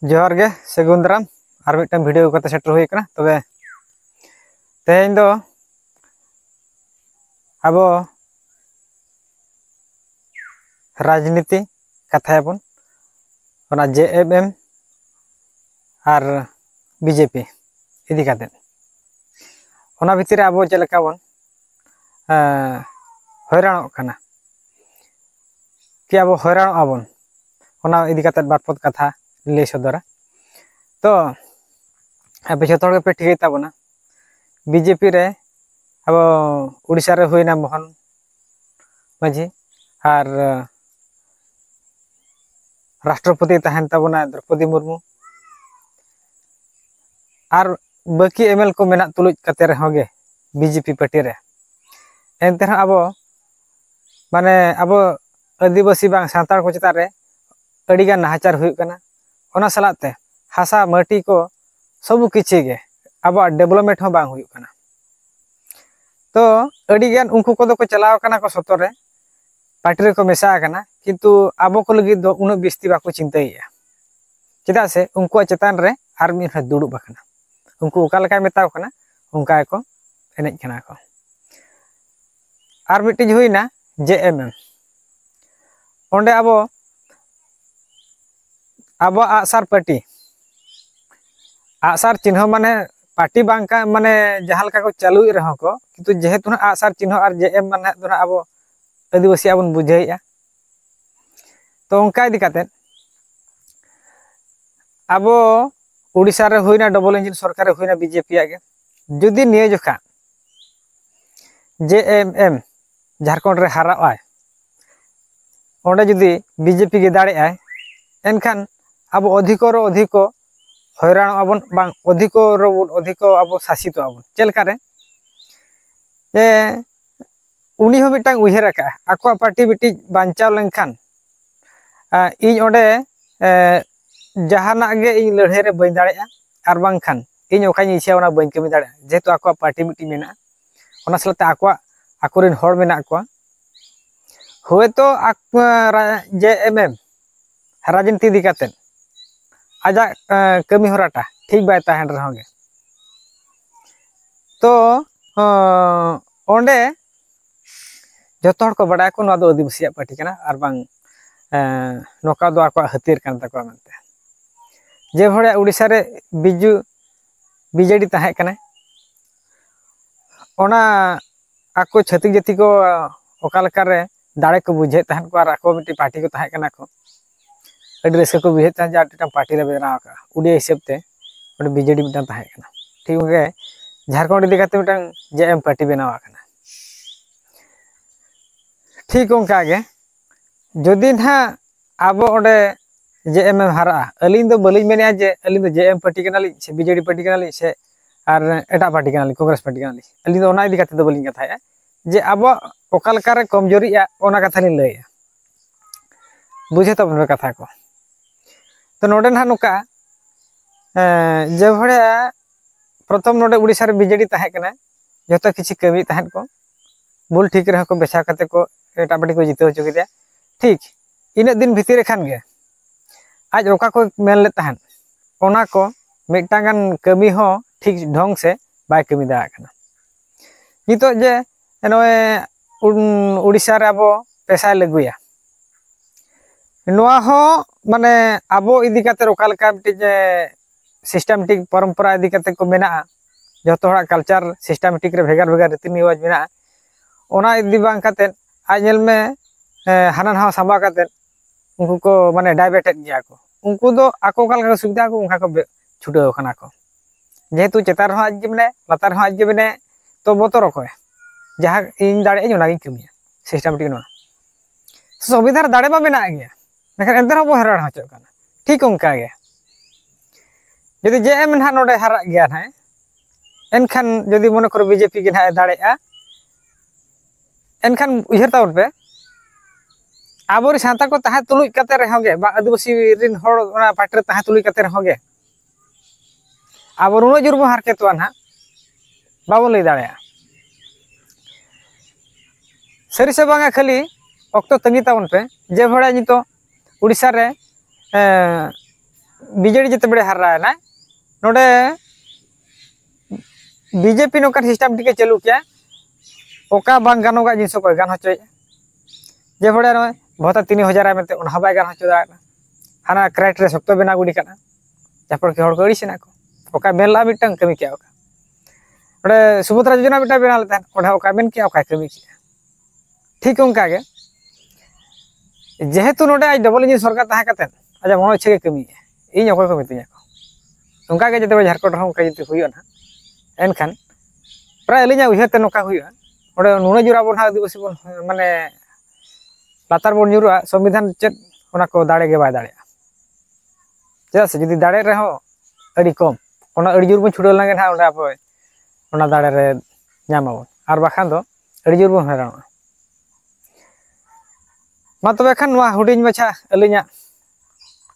जोहार गे सेगुन दाराम और mitten video को सेटर हुई कना तबे तेहेन दो आबो राजनीति कथायाबन ओना जेएमएम और बीजेपी इदी काते ओना भितर आबो चेलका बन हैरानों कना कि आबो हैरानों आबन ओना इदी काते बारपत कथा लय सदरा तो अब जो पे ठीक ताबना बीजेपी रे अब उड़ीसा रे हुईना मोहन माझी और राष्ट्रपति तहन ताबना द्रौपदी मुर्मू और बाकी एमएल को मेना तुलुज कते रे होगे बीजेपी पार्टी रे एनते अब माने अब आदिवासी बांग सांतार को चितार रे अड़ीगान नाहाचार हुई कना ओना सलाते हासा माटी को सब किछि गे अब डेवलपमेंट हो बांग हुई कना तो अड़ीगान उनको को दो को चलाव कना को सतर रे पार्टी रे को मेसा कना किंतु अब को लगी दो उन बिस्ती बाको चिंताइया चेदा से उनको चेतान रे आर्मी रे दुड़ु बकना उनको ओका लका मेताव कना उनका को एनेज कना को आर मिट्टी हुईना जेएमएम ओंडे अब आसार पार्टी आसार चिन्ह माने पार्टी बांका माने जहां लका को चालू रहो को किंतु जेहेतु आसार चिन्ह और जेएम माने दो अब आदिवासी आबन बुझाइया तो उनका इदी काते अब उड़ीसा रे हुईना डबल इंजिन सरकार रे हुईना बीजेपी आगे जुदी निये जोखा जेएमएम झारखंड रे हाराय ओंडे जुदी बीजेपी गे दाड़े आय एनखान अब अधिक अधिक हैरान आबन बांग अधिक अधिक अब शासित आबन चेलका रे जे उनी हो मिटांग उयहर का आको पार्टी बिटी बांचाव लेनखान इन ओंडे जहाना गे इन लड़ाई रे बन दाड़े आर बांगखान इन ओकाई इच्छा ओना बन कमी दाड़े जेहेतु आको पार्टी बिटी मेना ओना सलाते आको आकोरिन हर मेना को होयतो जेएमएम राजनीति दी काते आजा कमी होराटा ठीक बाय ताहन रहोगे तो ओंडे जतो हर को बड़ा को ना दो आदिवासी पार्टी कना आर बांग नोका दो आको हतीर कान तको मनते जे भड़े उड़ीसा रे बिजू बीजेडी ताहे कना ओना आको छतिक जाति को ओका लका रे दाड़े को बुझे तहन को आर आको मिट्टी पार्टी को ताहे कना को अड़ी रस्क को बुझे तहन जा पार्टी रे बेना का उड़िया हिसाब ते ओडे बीजेडी मिटन ताहे कना ठीक होगे झारखंड इदी काते मिटन जेएम पार्टी बनावा कना ठीक उनका गे जदि ना अब ओडे जेएमएम हारा अलिन दो बलिन मेनिया जे अलिन दो जेएम पार्टी कनाली से बीजेडी पार्टी कनाली से और एटा पार्टी कनाली कांग्रेस पार्टी कनाली अलिन दो ओना इदी काते दो बलिन कथाया जे अब ओका लका रे कमजोरिया ओना कथा लिन लैया बुझे तब कथा को तो नोडे ना नुका जे भड़े प्रथम नोडे उड़ीसा रे बीजेडी ताहे कना जतो किछि कमी ताहन को बुल ठीक रह को बेचा कते को एटा पार्टी को जिते हो किया ठीक इन दिन भीतर खान गे आज ओका को मेन ले ताहन ओना को मिटांगन कमी हो ठीक ढंग से बाय कमी दा कना नितो जे नोए उड़ीसा रे अब पैसा लगुया नोआ हो माने आबो इदी काते ओका लका मिटे जे सिस्टमेटिक परंपरा इदी काते को मेना जतो हड़ा कल्चर सिस्टमेटिक रे भेगार भेगार रीति रिवाज मेना ओना इदी बांग काते आज नेल में हाना नहा सांबा काते उनको को माने डायबिटेड गया को उनको दो आको काल सुविधा को उनका को छुटे खाना को जेहेतु चेतार हो आज बने लतार हो आज बने तो बोतर को जहां इन दाड़े इन ओना कमिया सिस्टमेटिक नो सुविधा दाड़े बा मेना गया लेकिन एंतर हो हैरान होचो काना ठीक उनका गे यदि जेएम ना नोडे हारा गया ना एनखान यदि मन कर बीजेपी के ना दाड़े एनखान उहर ताउन पे आबोरी सांता को ताहा तुलुज कते रहोगे बा आदिवासी रिन हर ओना पार्टी रे ताहा तुलुज कते रहोगे आबो रुनो जुरबो हारकेतवा ना बाबो लई दाड़या सरी से बांगा खाली ऑक्टो तंगी ताउन पे जे भड़ा नितो उड़ीसा रे बीजेडी जिते बड़े हराना नोडे बीजेपी नौकर सिस्टम टी चालू किया ओका बांग गानोगा जिनस को गान होचो जे बड़े भत्ता 3000 में बै गान होचो हाना क्राइटेरिया शक्त बना गुड़ी करना जापर के हड़ को अड़ीसना को ओका बेला मिटन कमी किया ओका सुभद्रा योजना मिटा बना लेते ओका बेन किया ओका कमी किया ठीक उनका गे जेहेतु नोडे आज डबल इंजिन सरकार तहाँ करते आज मन इच्छा कमी इन अकय को मितिया को उनका गे जते झारखंड रहा उनका जते हुई ना एनखान प्राय अलिया उहते नौका हुई नुना जुरा बन आदिवासी बन माने लातार बन जुरा संविधान चेक को दाड़े गे बाय दाड़े चेदा से जुदी दाड़े रहो अड़ी कम अड़ी जोर बन छुड़ल लगे ना आप दाड़े रे नामाबन और बाखान दो अड़ी जोर बन हैरान मा तबे खान हुडिंग माछा अलिया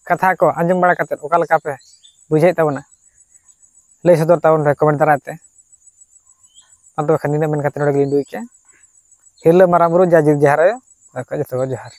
कथा को आंजम बड़ा करते ओका लका पे बुझे तबना लय सदर तबन कमेंट दाराते मा तबे खान निना मेन करते नोडे गिलिं दुई के हिरला माराम बुरु जाजिर जहार जतो जहार।